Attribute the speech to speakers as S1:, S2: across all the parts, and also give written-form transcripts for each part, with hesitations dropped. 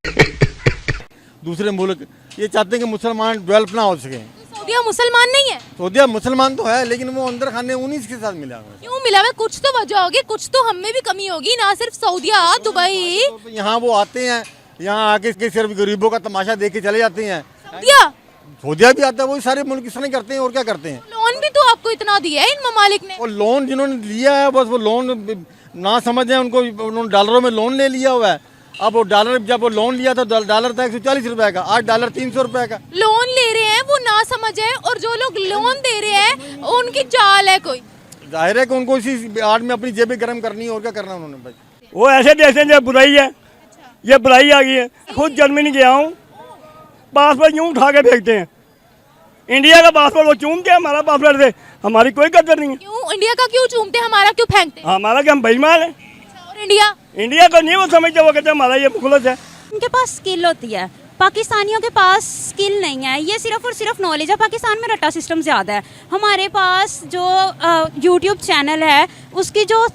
S1: दूसरे मुल्क ये चाहते हैं कि मुसलमान डेवलप ना हो सके।
S2: सऊदीया मुसलमान नहीं है?
S1: सऊदीया मुसलमान तो है, लेकिन वो अंदर खाने उन्हीं के साथ मिला हुआ है।
S2: क्यों मिला हुआ? कुछ तो वजह होगी, कुछ तो हम में भी कमी होगी ना, सिर्फ सऊदीया, दुबई।
S1: तो यहाँ वो आते हैं, यहाँ आके सिर्फ गरीबों का तमाशा देख के चले जाते हैं। सऊदीया भी आता है, वही सारे मुल्क इस तरह करते हैं और क्या करते हैं।
S2: लोन भी तो आपको इतना दिया है इन ममालिक ने।
S1: वो लोन जिन्होंने लिया है, बस वो लोन ना समझे उनको, उन्होंने डॉलरों में लोन ले लिया हुआ है। अब वो डॉलर, जब वो लोन लिया था डॉलर था 140 रुपए का, आज डॉलर 300 रुपए का।
S2: लोन ले रहे हैं वो ना समझ है, और जो लोग लोन दे रहे हैं उनकी चाल है कोई।
S1: जाहिर है कि उनको इसी आड़ में अपनी जेबें गर्म करनी है और क्या करना उन्होंने भाई।
S3: वो ऐसे देश हैं जो बुराई है, ये बुराई आ गई है। खुद जर्मनी गया हूँ, पासपोर्ट यूँ उठा के फेंकते हैं। इंडिया का पासपोर्ट वो चूमते हैं, हमारा पासपोर्ट से हमारी कोई कदर नहीं है।
S2: क्यों इंडिया का क्यों चूमते हैं, हमारा क्यों फेंकते हैं?
S3: हमारा क्या, हम बेईमान है?
S2: और इंडिया
S3: इंडिया को नहीं वो समझते, वो कहते हैं हमारा ये मुखलस है।
S4: उनके पास स्किल होती है, पाकिस्तानियों के पास स्किल नहीं है। ये सिर्फ और सिर्फ नॉलेज है। पाकिस्तान में रट्टा सिस्टम ज़्यादा है। हमारे पास जो यूट्यूब चैनल है उसकी जो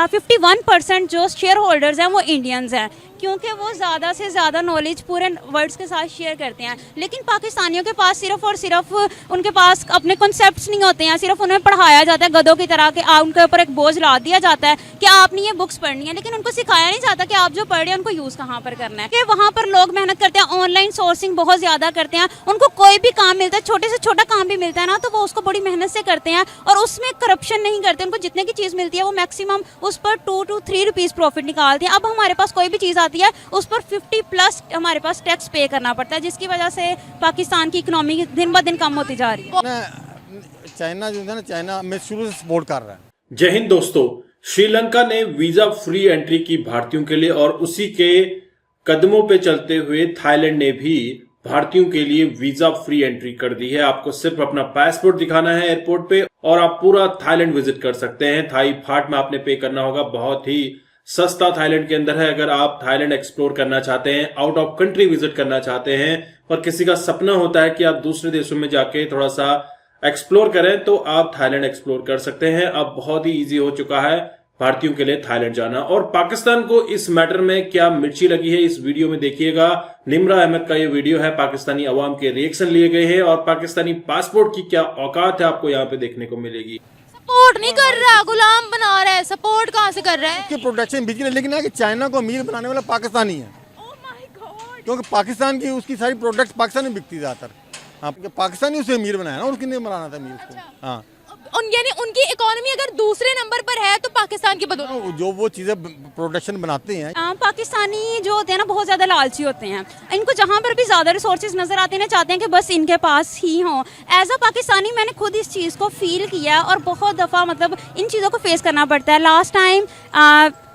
S4: 51% जो शेयर होल्डर्स हैं वो इंडियंस हैं, क्योंकि वो ज़्यादा से ज़्यादा नॉलेज पूरे वर्ल्ड के साथ शेयर करते हैं। लेकिन पाकिस्तानियों के पास सिर्फ और सिर्फ उनके पास अपने कॉन्सेप्ट्स नहीं होते हैं। सिर्फ उन्हें पढ़ाया जाता है गधों की तरह, कि उनके ऊपर एक बोझ ला दिया जाता है कि आपने ये बुक्स पढ़नी है, लेकिन उनको सिखाया नहीं जाता कि आप जो पढ़ रहे हैं उनको यूज़ कहाँ पर करना है। कि वहाँ पर लोग मेहनत करते हैं, ऑनलाइन सोर्सिंग बहुत ज़्यादा करते हैं। उनको कोई भी काम मिलता है, छोटे से छोटा काम भी मिलता है ना, तो वो उसको बड़ी मेहनत से करते हैं और उसमें करप्शन नहीं करते। उनको जितने की चीज़ मिलती है वो मैक्सिमम उस पर 2 to 3 रुपीज़ प्रॉफिट निकालते हैं। अब हमारे पास कोई भी चीज़ आती है उस पर 50+ हमारे पास टैक्स पे करना पड़ता है, जिसकी वजह से पाकिस्तान की इकोनॉमी दिन ब दिन कम होती जा रही है।
S1: चाइना जो है ना, चाइना में शुरू से सपोर्ट कर रहा है।
S5: जय हिंद दोस्तों, श्रीलंका ने वीजा फ्री एंट्री की भारतीयों के लिए, और उसी के कदमों पे चलते हुए थाईलैंड ने भी भारतीयों के लिए वीजा फ्री एंट्री कर दी है। आपको सिर्फ अपना पासपोर्ट दिखाना है एयरपोर्ट पे और आप पूरा थाईलैंड विजिट कर सकते हैं। थाई फाट में आपने पे करना होगा, बहुत ही सस्ता थाईलैंड के अंदर है। अगर आप थाईलैंड एक्सप्लोर करना चाहते हैं, आउट ऑफ कंट्री विजिट करना चाहते हैं, और किसी का सपना होता है कि आप दूसरे देशों में जाके थोड़ा सा एक्सप्लोर करें, तो आप थाईलैंड एक्सप्लोर कर सकते हैं। अब बहुत ही इजी हो चुका है भारतीयों के लिए थाईलैंड जाना। और पाकिस्तान को इस मैटर में क्या मिर्ची लगी है, इस वीडियो में देखिएगा। निम्रा अहमद का ये वीडियो है, पाकिस्तानी अवाम के रिएक्शन लिए गए हैं, और पाकिस्तानी पासपोर्ट की क्या औकात है आपको यहाँ पे देखने को मिलेगी।
S2: सपोर्ट नहीं कर रहा, गुलाम बना रहा है। सपोर्ट कहाँ से कर रहा है?
S1: उसकी प्रोटेक्शन बिजली, लेकिन है कि चाइना को अमीर बनाने वाला पाकिस्तानी है। क्योंकि पाकिस्तान की उसकी सारी प्रोडक्ट्स पाकिस्तान में बिकती ज़्यादातर। हाँ, पाकिस्तानी उसे अमीर बनाया ना, उसकी नहीं बनाना था अमीर उसको। हाँ,
S2: यानी उनकी इकोनॉमी अगर दूसरे नंबर पर है तो पाकिस्तान की बदौलत।
S1: जो वो चीज़ें प्रोडक्शन बनाते हैं।
S4: पाकिस्तानी जो होते हैं ना बहुत ज़्यादा लालची होते हैं। इनको जहाँ पर भी ज़्यादा रिसोर्सेज नज़र आते हैं ना, चाहते हैं कि बस इनके पास ही हों। एज अ पाकिस्तानी मैंने खुद इस चीज़ को फील किया और बहुत दफ़ा मतलब इन चीज़ों को फेस करना पड़ता है। लास्ट टाइम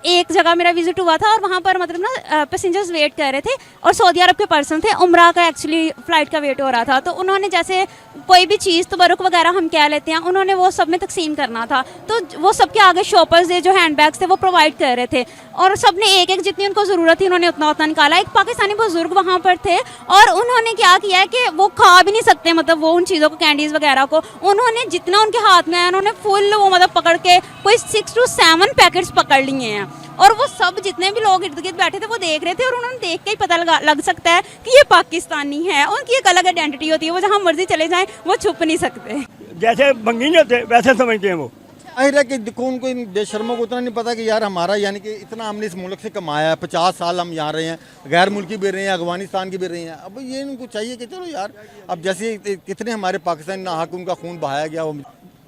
S4: एक जगह मेरा विजिट हुआ था और वहाँ पर मतलब ना पैसेंजर्स वेट कर रहे थे और सऊदी अरब के पर्सन थे, उम्रा का एक्चुअली फ़्लाइट का वेट हो रहा था। तो उन्होंने जैसे कोई भी चीज़ तबरुक वगैरह हम कह लेते हैं, उन्होंने वो सब में तकसीम करना था, तो वो सबके आगे शॉपर्स थे जो हैंडबैग्स थे वो प्रोवाइड कर रहे थे, और सब ने एक एक जितनी उनको ज़रूरत थी उन्होंने उतना उतना निकाला। एक पाकिस्तानी बुजुर्ग वहाँ पर थे और उन्होंने क्या किया है कि वो खा भी नहीं सकते, मतलब वो उन चीज़ों को, कैंडीज़ वगैरह को, उन्होंने जितना उनके हाथ में आया उन्होंने फुल वो मतलब पकड़ के कोई 6 to 7 पैकेट्स पकड़ लिए हैं। और वो सब जितने भी लोग इर्द गिर्द बैठे थे वो देख रहे थे, और उन्होंने देख के ही पता लग सकता है कि ये पाकिस्तानी है। उनकी एक अलग आइडेंटिटी होती है, वो जहाँ मर्जी चले जाएं वो छुप नहीं सकते।
S3: जैसे बंगी नहीं होते वैसे समझते हैं वो।
S1: जाहिर है कि देखो उनको, इन बेशर्मों को उतना नहीं पता कि यार हमारा, यानी कि इतना हमने इस मुल्क से कमाया है, 50 साल हम यहाँ रहे हैं, गैर मुल्की भी रहे हैं, अफगानिस्तान की भी रहे हैं। अब ये इनको चाहिए कि चलो यार, अब जैसे कितने हमारे पाकिस्तानी नाहक उनका खून बहाया गया, वो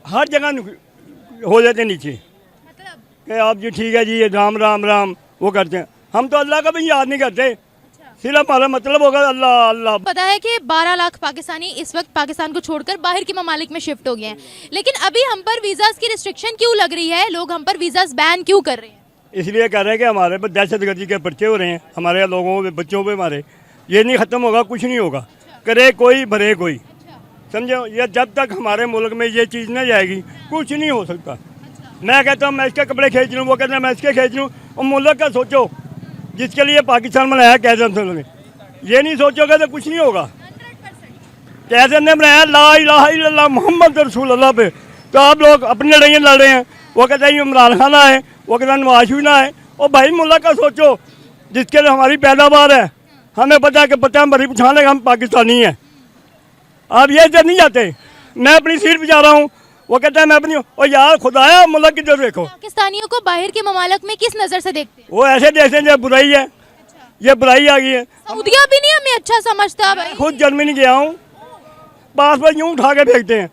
S3: हर जगह हो जाते नीचे कि आप जी ठीक है जी, ये राम राम राम वो करते हैं। हम तो अल्लाह का भी याद नहीं करते, सिर्फ हमारा मतलब होगा अल्लाह अल्लाह।
S2: पता है कि 12 लाख पाकिस्तानी इस वक्त पाकिस्तान को छोड़कर बाहर के ममालिक में शिफ्ट हो गए हैं, लेकिन अभी हम पर वीज़ास की रिस्ट्रिक्शन क्यों लग रही है? लोग हम पर वीज़ास बैन क्यों कर रहे हैं?
S3: इसलिए कह रहे हैं कि हमारे पर दहशतगर्दी के पर्चे हो रहे हैं, हमारे लोगों पे, बच्चों पे हमारे। ये नहीं ख़त्म होगा, कुछ नहीं होगा, करे कोई भरे कोई, समझो। ये जब तक हमारे मुल्क में ये चीज़ नहीं जाएगी कुछ नहीं हो सकता। मैं कहता हूँ मैं इसके कपड़े खींच लूँ, वो कहते हैं मैं इसके खींच लूँ। और मुल्क का सोचो, जिसके लिए पाकिस्तान बनाया कैसर ने, ये नहीं सोचोगे तो कुछ नहीं होगा। कैसर ने बनाया ला इलाहा इल्लल्लाह मुहम्मद रसूलुल्लाह पे, तो आप लोग अपनी लड़ाइयाँ लड़ रहे हैं। वो कहते हैं इमरान खान आए, वो कहते हैं नवाज शरीफ ना आए। और भाई मुल्क का सोचो, जिसके लिए हमारी पैदावार है, हमें पता है कि पता हमारी पहचान है, हम पाकिस्तानी हैं। आप ये इधर नहीं जाते, मैं अपनी सीट पे जा रहा हूँ, वो कहता है मैं अपनी, और यार खुदाया मुल्क किधर देखो।
S2: पाकिस्तानियों को बाहर के ममालिक में किस नज़र से देखते हैं?
S3: वो ऐसे देखते हैं, ये बुराई है, ये बुराई आ गई है।
S2: सऊदिया भी नहीं हमें अच्छा समझता भाई।
S3: खुद जर्मनी गया हूँ, पासपोर्ट यूँ उठा के फेंकते हैं।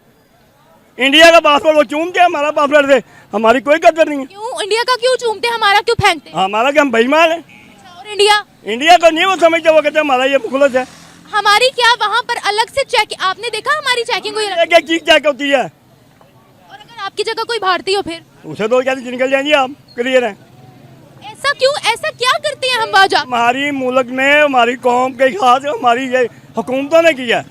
S3: इंडिया का पासपोर्ट वो चूमते हैं, हमारा पासपोर्ट दे, हमारी कोई कदर नहीं है।
S2: क्यों इंडिया का क्यों चूमते हैं, हमारा क्यों फेंकते हैं?
S3: हमारा क्या, हम बेईमान है?
S2: और इंडिया
S3: इंडिया को नहीं वो समझते, वो कहते हैं हमारा ये मुखलस है।
S2: हमारी क्या वहाँ पर अलग से चेक, आपने देखा हमारी चेकिंग हुई?
S3: एक एक चीज चेक होती है,
S2: और अगर आपकी जगह कोई भारतीय हो फिर
S3: उसे तो कहते निकल जाएंगे आप, क्लियर है।
S2: ऐसा क्यों, ऐसा क्या करते हैं हम वहाँ जा?
S3: हमारी मुल्क में हमारी कौम के खास हमारी ये हुकूमतों ने किया।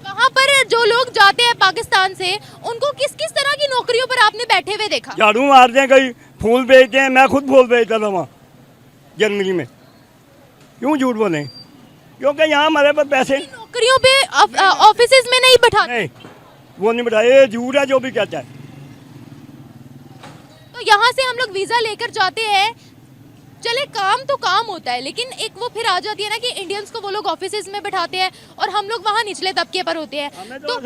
S2: वहाँ पर जो लोग जाते हैं पाकिस्तान से, उनको किस किस तरह की नौकरियों पर आपने बैठे हुए देखा?
S3: झाड़ू मारते हैं, कहीं फूल बेचते हैं, मैं खुद फूल बेचता था वहाँ जर्मनी में। क्यों झूठ बोलें, क्योंकि यहाँ हमारे पास पैसे
S2: नौकरियों पे ऑफिसेज में नहीं बैठाते।
S3: नहीं, वो नहीं बैठा, ये झूठ है जो भी कहता है।
S2: तो यहाँ से हम लोग वीजा लेकर जाते हैं, चले काम तो काम होता है, लेकिन एक वो फिर आ जाती है ना कि इंडियंस को वो लोग ऑफिसेज में बैठाते हैं और हम लोग वहाँ निचले तबके पर होते हैं।
S3: हमें तो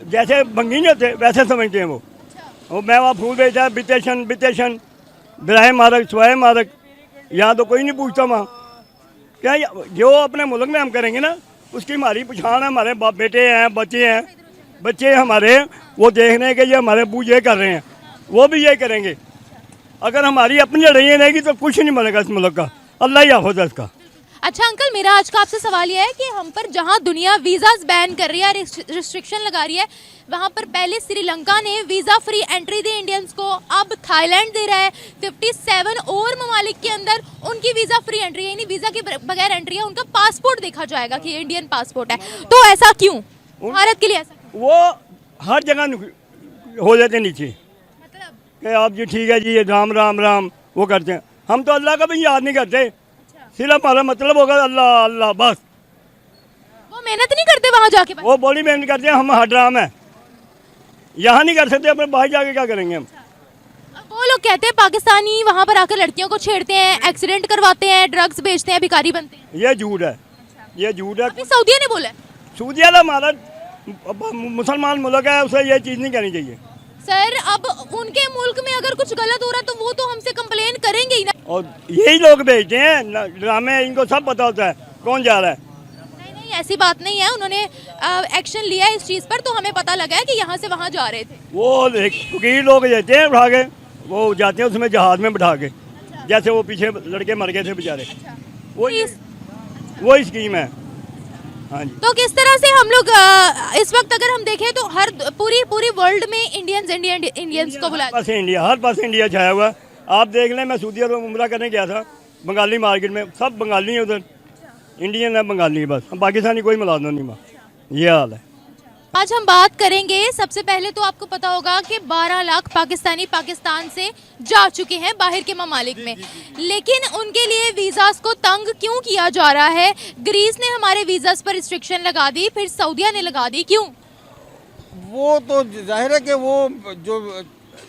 S3: जैसे बंगी नहीं होते वैसे समझते हैं वो मैं वहाँ फूल बेचा है, बितेशन बितेशन बिराह मारक स्वाय मारक, यहाँ तो कोई नहीं पूछता वहाँ। क्या जो अपने मुल्क में हम करेंगे ना, उसकी हमारी पहचान है। हमारे बेटे हैं, बच्चे हमारे, वो देखने के ये हमारे अब्बू ये कर रहे हैं, वो भी ये करेंगे। अगर हमारी अपनी लड़ाई रहेगी तो कुछ नहीं बनेगा इस मुल्क का, अल्लाह ही हाफ़िज़ है इसका।
S2: अच्छा अंकल, मेरा आज का आपसे सवाल यह है कि हम पर जहां दुनिया वीज़ाज बैन कर रही है, रिस्ट्रिक्शन लगा रही है, वहां पर पहले श्रीलंका ने वीज़ा फ्री एंट्री दी इंडियंस को, अब थाईलैंड दे रहा है। 57 और ममालिक के अंदर उनकी वीज़ा फ्री एंट्री है, यानी वीज़ा के बगैर एंट्री है, उनका पासपोर्ट देखा जाएगा कि इंडियन पासपोर्ट है। तो ऐसा क्यों भारत के लिए ऐसा?
S3: वो हर जगह हो जाते नीचे कि आप जी ठीक है जी, ये राम राम राम वो करते हैं। हम तो अल्लाह का भी याद नहीं करते, सिर्फ हमारा मतलब होगा अल्लाह अल्लाह बस।
S2: वो मेहनत नहीं करते वहां जाके?
S3: वो बड़ी मेहनत करते हैं, हम हड्राम है, यहाँ नहीं कर सकते, अपने बाहर जाके क्या करेंगे हम?
S2: वो लोग कहते हैं पाकिस्तानी वहाँ पर आकर लड़कियों को छेड़ते हैं, एक्सीडेंट करवाते हैं, ड्रग्स बेचते हैं, भिखारी बनते हैं।
S3: ये झूठ है, ये झूठ है।
S2: अभी सऊदिया ने बोला है।
S3: सऊदिया तो हमारा मुसलमान मुल्क है, उसे ये चीज़ नहीं करनी चाहिए।
S2: सर अब उनके मुल्क में अगर कुछ गलत हो रहा है तो वो तो हमसे कंप्लेन करेंगे ही ना।
S3: और यही लोग भेजते हैं ड्रामे, इनको सब पता होता है कौन जा रहा है।
S2: नहीं ऐसी बात नहीं है, उन्होंने एक्शन लिया है इस चीज़ पर, तो हमें पता लगा है कि यहाँ से वहाँ जा रहे थे।
S3: वो वकील लोग जाते हैं उठा के, वो जाते हैं उसमें जहाज में बिठा के, जैसे वो पीछे लड़के मर गए थे बेचारे, वो स्कीम है। हाँ जी।
S2: तो किस तरह से हम लोग इस वक्त अगर हम देखें तो हर पूरी वर्ल्ड में इंडियंस को बुलाया,
S3: हर पास इंडिया छाया हुआ। आप देख लें, मैं सऊदी अरब उम्रा करने गया था, बंगाली मार्केट में सब बंगाली है उधर, इंडियन है बंगाली बस, हम पाकिस्तानी कोई मुलाजम नहीं वहाँ, ये हाल है।
S2: आज हम बात करेंगे, सबसे पहले तो आपको पता होगा कि 12 लाख पाकिस्तानी पाकिस्तान से जा चुके हैं बाहर के ममालिक में, लेकिन उनके लिए वीज़ास को तंग क्यों किया जा रहा है? ग्रीस ने हमारे वीज़ास पर रिस्ट्रिक्शन लगा दी, फिर सऊदिया ने लगा दी, क्यों?
S1: वो तो जाहिर है कि वो जो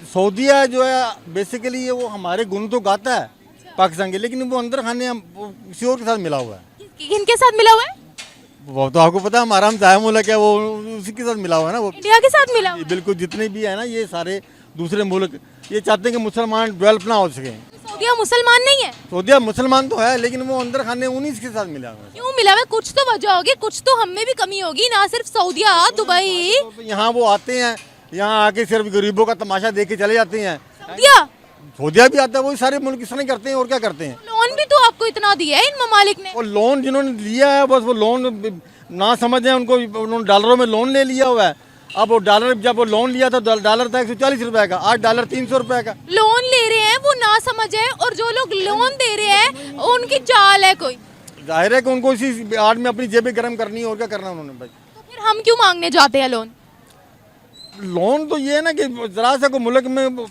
S1: सऊदिया जो है बेसिकली ये वो हमारे गुण तो गाता है पाकिस्तान के, लेकिन वो अंदर खाने किसी और के साथ मिला हुआ है।
S2: किनके साथ मिला हुआ है?
S1: वो तो आपको पता है, हमारा हमसाया मुल्क है, वो उसी के साथ मिला हुआ है ना, वो
S2: इंडिया के साथ मिला हुआ है।
S1: बिल्कुल, जितने भी है ना ये सारे दूसरे मुल्क ये चाहते हैं कि मुसलमान डेवलप ना हो सके।
S2: सऊदिया मुसलमान नहीं है?
S1: सऊदिया मुसलमान तो है, लेकिन वो अंदर खाने उन्हीं के साथ मिला हुआ है।
S2: क्यों मिला हुआ है? कुछ तो वजह होगी, कुछ तो हम में भी कमी होगी ना, सिर्फ सऊदिया दुबई।
S1: तो यहाँ वो आते हैं, यहाँ आके सिर्फ गरीबों का तमाशा देख के चले जाते हैं। सऊदिया भी आता है, वही सारे मुल्क इस तरह करते हैं, और क्या करते हैं?
S2: लोन भी तो आपको इतना दिया है इन ममालिक ने।
S1: वो लोन जिन्होंने लिया है, बस वो लोन ना समझे उनको, उन्होंने डॉलरों में लोन ले लिया हुआ है। अब वो डॉलर, जब वो लोन लिया था डॉलर था 140 रुपए का, आज डॉलर 300 रुपए का।
S2: लोन ले रहे हैं वो ना समझ है, और जो लोग लोन दे रहे हैं उनकी चाल है कोई।
S1: जाहिर है कि उनको इसी आड़ में अपनी जेबें गर्म करनी है, और क्या करना उन्होंने भाई।
S2: तो फिर हम क्यों मांगने जाते हैं लोन?
S1: लोन तो ये है ना कि जरा सा को मुल्क में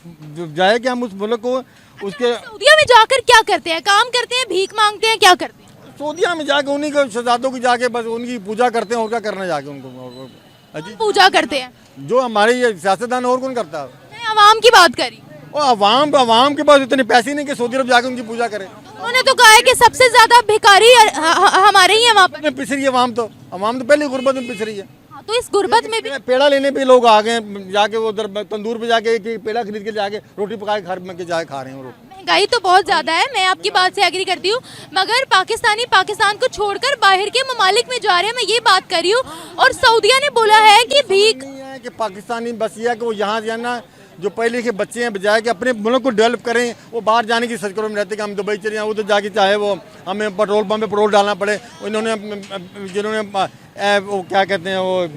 S1: जाए कि हम उस मुल्क को उसके।
S2: सऊदिया में जाकर क्या करते हैं? काम करते हैं, भीख मांगते हैं, क्या करते हैं?
S1: सऊदिया में जाके उन्हीं को शहजादों की जाके बस उनकी पूजा करते हैं, और क्या करना जाके उनको। अजी
S2: पूजा करते हैं
S1: जो हमारे ये सियासतदान, और कौन करता है?
S2: मैं अवाम की बात करी।
S1: और अवाम के पास इतने पैसे नहीं कि सऊदी अरब जाके उनकी पूजा करे।
S2: तो उन्होंने तो कहा है कि सबसे ज्यादा भिखारी हमारे ही हैं वहाँ पर।
S1: पिस रही है अवाम तो पहले गुर्बत में पिस रही है।
S2: हाँ, तो इस गुर्बत में भी
S1: पेड़ा लेने पे लोग आ गए, जाके वो उधर तंदूर पे जाके कि पेड़ा खरीद के जाके रोटी पका के घर में के जाके खा रहे हैं वो लोग।
S2: महंगाई तो बहुत ज्यादा है, मैं आपकी बात से एग्री करती हूँ, मगर पाकिस्तानी पाकिस्तान को छोड़कर बाहर के ममालिक में जा रहे हैं, मैं ये बात कर रही हूँ। और सऊदिया ने बोला है कि भीख
S1: नहीं है कि पाकिस्तानी बस ये है कि वो यहाँ जो है ना, जो पढ़े लिखे बच्चे हैं, बजाय कि अपने मुल्क को डेवलप करें, वो बाहर जाने की सचकरों में रहते कि हम दुबई चले जाएं, उधर जाके चाहे वो हमें पेट्रोल पंप पे पेट्रोल डालना पड़े। इन्होंने जिन्होंने वो क्या कहते हैं वो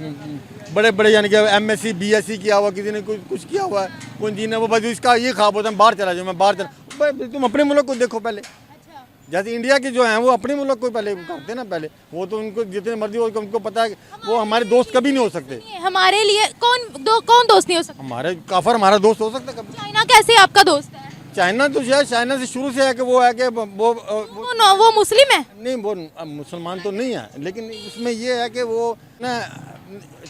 S1: बड़े बड़े यानी कि MSc BSc किया हुआ, किसी ने कुछ किया हुआ है, कोई इंजीनियर, वो बस इसका ये ख्वाब होता है बाहर चला जाऊँ, मैं बाहर चला। तुम अपने मुल्क को देखो पहले, जैसे इंडिया के जो हैं वो अपने मुल्क को पहले करते हैं ना, पहले वो तो उनको जितने मर्जी हो उनको पता है कि वो हमारे दोस्त कभी नहीं हो सकते।
S2: हमारे लिए कौन दोस्त नहीं हो सकता?
S1: हमारे काफर हमारा दोस्त हो सकता कभी।
S2: चाइना कैसे आपका दोस्त है?
S1: चाइना तो शायद चाइना से शुरू से है कि वो है कि
S2: वो मुस्लिम है?
S1: नहीं, वो मुसलमान तो नहीं है, लेकिन इसमें ये है कि वो ना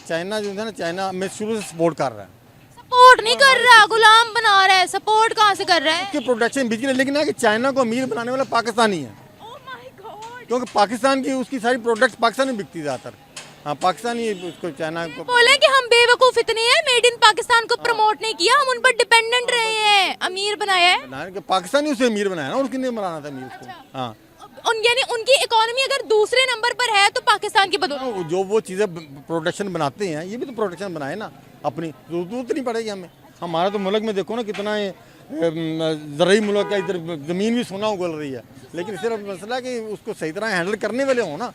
S1: चाइना जो है ना, चाइना में शुरू से सपोर्ट कर रहा है।
S2: सपोर्ट नहीं कर रहा, गुलाम बना रहा है। सपोर्ट कहाँ से कर रहा है?
S1: उसकी प्रोटेक्शन बिक रही है, लेकिन है कि चाइना को अमीर बनाने वाला पाकिस्तानी है, क्योंकि पाकिस्तान की उसकी सारी प्रोडक्ट्स पाकिस्तान में बिकती ज़्यादातर। हाँ, पाकिस्तानी उसको चाइना को
S2: बोले कि हम बेवकूफ इतने हैं, मेड इन पाकिस्तान को प्रमोट नहीं किया, हम उन पर डिपेंडेंट रहे हैं, अमीर बनाया है।
S1: बनाने के पाकिस्तानी उसे अमीर बनाया ना, उसकी नहीं बनाना था अमीर उसको। हाँ,
S2: यानी उनकी इकोनॉमी अगर दूसरे नंबर पर है तो पाकिस्तान की बदौलत।
S1: जो वो चीज़ें प्रोडक्शन बनाते हैं, ये भी तो प्रोडक्शन बनाए ना अपनी, जरूरत नहीं पड़ेगी हमें। हमारा तो मुल्क में देखो ना कितना ज़रूरी मुल्क है, इधर ज़मीन भी सोना उगल रही है, लेकिन सिर्फ मसला है कि उसको सही तरह हैंडल करने वाले हो ना।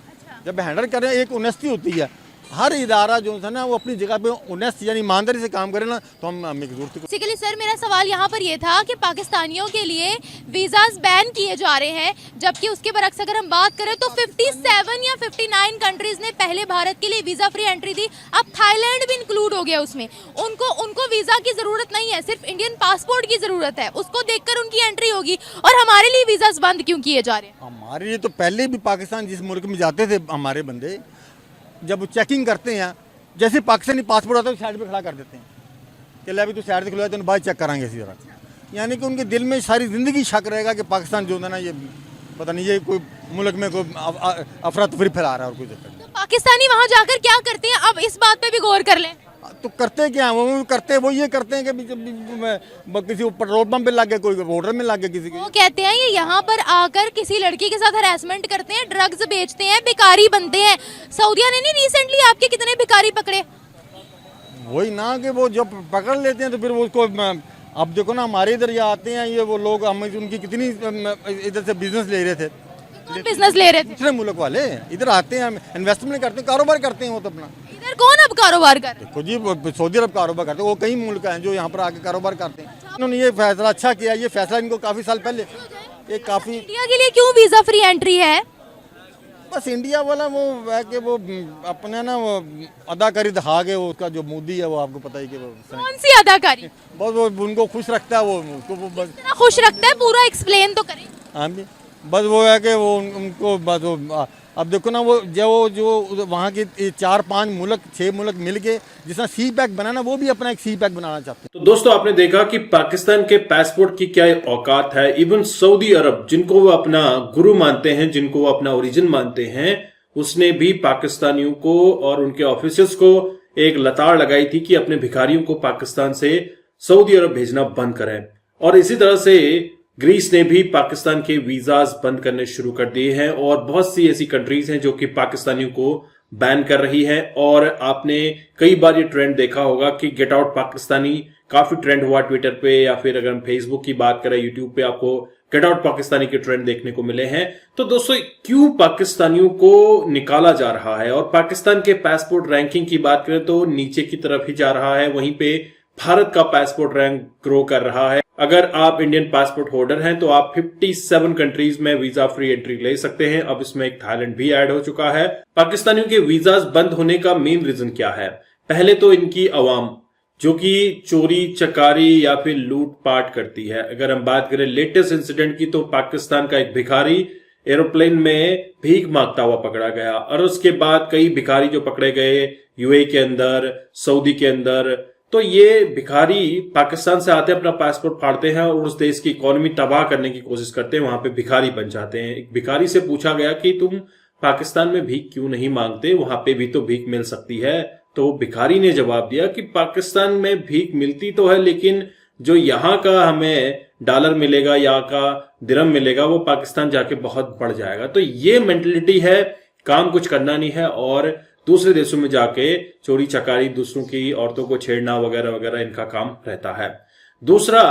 S1: जब हैंडल करें, एक ऑनेस्टी होती है, हर इदारा जो है ना वो अपनी जगह पे ऑनेस्ट यानी ईमानदारी से काम करे ना, तो हमें जरूरत।
S2: बेसिकली सर, मेरा सवाल यहाँ पर ये था कि पाकिस्तानियों के लिए वीज़ाज बैन किए जा रहे हैं, जबकि उसके बरक्स अगर हम बात करें तो 57 या 59 कंट्रीज ने पहले भारत के लिए वीज़ा फ्री एंट्री दी। अब थाईलैंड भी इंक्लूड हो गया उसमें। उनको वीज़ा की ज़रूरत नहीं है, सिर्फ इंडियन पासपोर्ट की ज़रूरत है, उसको देखकर उनकी एंट्री होगी। और हमारे लिए वीज़ाज बंद क्यों किए जा रहे हैं?
S1: हमारे लिए तो पहले भी पाकिस्तान जिस मुल्क में जाते थे हमारे बंदे, जब वो चेकिंग करते हैं, जैसे पाकिस्तानी पासपोर्ट आता है साइड पे खड़ा कर देते हैं कि ले अभी तो साइड से खुलवाया तो भाई चेक कराएंगे इसी तरह। यानी कि उनके दिल में सारी ज़िंदगी शक रहेगा कि पाकिस्तान जो है ना, ये पता नहीं ये कोई मुल्क में कोई अफरा तफरी फैला रहा है और कोई दिक्कत नहीं।
S2: तो पाकिस्तानी वहाँ जाकर क्या करते हैं, अब इस बात पे भी गौर कर लें।
S1: तो करते क्या वो करते हैं, वो ये करते हैं कि किसी को पेट्रोल पंप पे लग गए, कोई होटल में लग गए, किसी
S2: वो कहते हैं ये यहाँ पर आकर किसी लड़की के साथ हरासमेंट करते हैं, ड्रग्स बेचते हैं, भिखारी बनते हैं। सऊदिया ने नहीं रिसेंटली आपके कितने भिखारी पकड़े?
S1: वही ना कि वो जब पकड़ लेते हैं तो फिर वो उसको, अब देखो ना हमारे इधर ये आते हैं ये वो लोग, हम उनकी कितनी इधर से बिजनेस ले रहे थे,
S2: कौन बिजनेस ले रहे थे?
S1: दूसरे मुल्क वाले इधर आते हैं, इन्वेस्टमेंट करते हैं, कारोबार करते हैं वो तो अपना।
S2: इधर कौन अब कारोबार कर?
S1: देखो जी, सऊदी अरब कारोबार करते हैं, वो कई मुल्क हैं जो यहाँ पर आके कारोबार करते हैं। उन्होंने ये फैसला अच्छा किया, ये फैसला इनको काफ़ी साल पहले, ये काफ़ी।
S2: इंडिया के लिए क्यों वीजा फ्री एंट्री है?
S1: बस इंडिया वाला वो है कि वो अपने ना वो अदाकारी दिखा के, वो उसका जो मोदी है वो आपको पता ही कि वो
S2: कौन सी अदाकारी?
S1: बस वो उनको खुश रखता है, वो उसको वो बस
S2: इतना खुश रखता है, पूरा एक्सप्लेन तो करें।
S1: हाँ जी, बस वो है कि वो उनको बस वो, अब देखो ना वो जो वहाँ के 4-5 मुल्क 6 मुल्क मिल के जिसना सी पैक बनाना, वो भी अपना एक सी पैक बनाना चाहते हैं।
S5: तो दोस्तों, आपने देखा कि पाकिस्तान के पासपोर्ट की क्या औकात है। इवन सऊदी अरब, जिनको वो अपना गुरु मानते हैं, जिनको वो अपना ओरिजिन मानते हैं, उसने भी पाकिस्तानियों को और उनके ऑफिसर्स को एक लताड़ लगाई थी कि अपने भिखारियों को पाकिस्तान से सऊदी अरब भेजना बंद करें। और इसी तरह से ग्रीस ने भी पाकिस्तान के वीजाज बंद करने शुरू कर दिए हैं, और बहुत सी ऐसी कंट्रीज हैं जो कि पाकिस्तानियों को बैन कर रही है। और आपने कई बार ये ट्रेंड देखा होगा कि गेट आउट पाकिस्तानी काफी ट्रेंड हुआ ट्विटर पे, या फिर अगर हम फेसबुक की बात करें, यूट्यूब पे आपको गेट आउट पाकिस्तानी के ट्रेंड देखने को मिले हैं। तो दोस्तों, क्यों पाकिस्तानियों को निकाला जा रहा है? और पाकिस्तान के पासपोर्ट रैंकिंग की बात करें तो नीचे की तरफ ही जा रहा है, वहीं पे भारत का पासपोर्ट रैंक ग्रो कर रहा है। अगर आप इंडियन पासपोर्ट होल्डर हैं तो आप 57 कंट्रीज में वीजा फ्री एंट्री ले सकते हैं। अब इसमें एक थाईलैंड भी ऐड हो चुका है। पाकिस्तानियों के वीजाज बंद होने का मेन रीजन क्या है? पहले तो इनकी अवाम जो कि चोरी चकारी या फिर लूटपाट करती है। अगर हम बात करें लेटेस्ट इंसिडेंट की, तो पाकिस्तान का एक भिखारी एरोप्लेन में भीख मांगता हुआ पकड़ा गया, और उसके बाद कई भिखारी जो पकड़े गए यूएई के अंदर, सऊदी के अंदर, तो ये भिखारी पाकिस्तान से आते हैं, अपना पासपोर्ट फाड़ते हैं और उस देश की इकोनॉमी तबाह करने की कोशिश करते हैं, वहां पे भिखारी बन जाते हैं। एक भिखारी से पूछा गया कि तुम पाकिस्तान में भीख क्यों नहीं मांगते, वहां पे भी तो भीख मिल सकती है। तो भिखारी ने जवाब दिया कि पाकिस्तान में भीख मिलती तो है, लेकिन जो यहाँ का हमें डॉलर मिलेगा, यहाँ का दिरहम मिलेगा, वो पाकिस्तान जाके बहुत बढ़ जाएगा। तो ये मेंटलिटी है, काम कुछ करना नहीं है और दूसरे देशों में जाके चोरी चकारी, दूसरों की औरतों को छेड़ना वगैरह वगैरह इनका काम रहता है। दूसरा,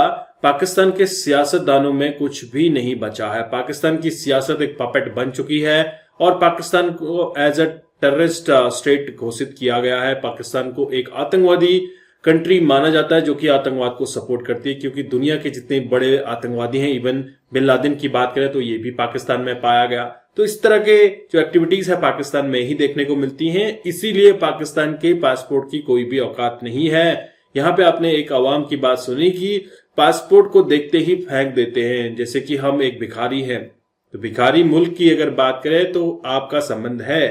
S5: पाकिस्तान के सियासतदानों में कुछ भी नहीं बचा है। पाकिस्तान की सियासत एक पपेट बन चुकी है और पाकिस्तान को एज अ टेररिस्ट स्टेट घोषित किया गया है। पाकिस्तान को एक आतंकवादी कंट्री माना जाता है जो कि आतंकवाद को सपोर्ट करती है, क्योंकि दुनिया के जितने बड़े आतंकवादी हैं, इवन बिन लादेन की बात करें तो ये भी पाकिस्तान में पाया गया। तो इस तरह के जो एक्टिविटीज है पाकिस्तान में ही देखने को मिलती हैं, इसीलिए पाकिस्तान के पासपोर्ट की कोई भी औकात नहीं है। यहाँ पे आपने एक अवाम की बात सुनी कि पासपोर्ट को देखते ही फेंक देते हैं, जैसे कि हम एक भिखारी हैं। तो भिखारी मुल्क की अगर बात करें तो आपका संबंध है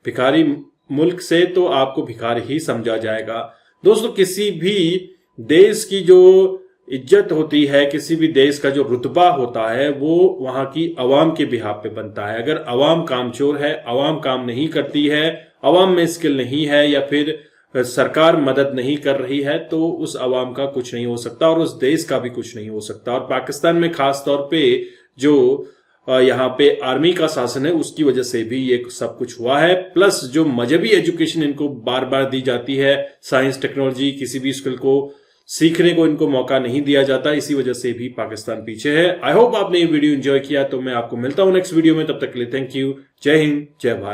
S5: भिखारी मुल्क से, तो आपको भिखारी ही समझा जाएगा। दोस्तों, किसी भी देश की जो इज्जत होती है, किसी भी देश का जो रुतबा होता है, वो वहां की अवाम के बिहाफ पे बनता है। अगर अवाम कामचोर है, अवाम काम नहीं करती है, अवाम में स्किल नहीं है, या फिर सरकार मदद नहीं कर रही है, तो उस अवाम का कुछ नहीं हो सकता और उस देश का भी कुछ नहीं हो सकता। और पाकिस्तान में खास तौर पे जो यहाँ पे आर्मी का शासन है, उसकी वजह से भी ये सब कुछ हुआ है। प्लस जो मजहबी एजुकेशन इनको बार बार दी जाती है, साइंस टेक्नोलॉजी, किसी भी स्किल को सीखने को इनको मौका नहीं दिया जाता, इसी वजह से भी पाकिस्तान पीछे है। आई होप आपने ये वीडियो एंजॉय किया, तो मैं आपको मिलता हूं नेक्स्ट वीडियो में। तब तक के लिए थैंक यू। जय हिंद, जय भारत।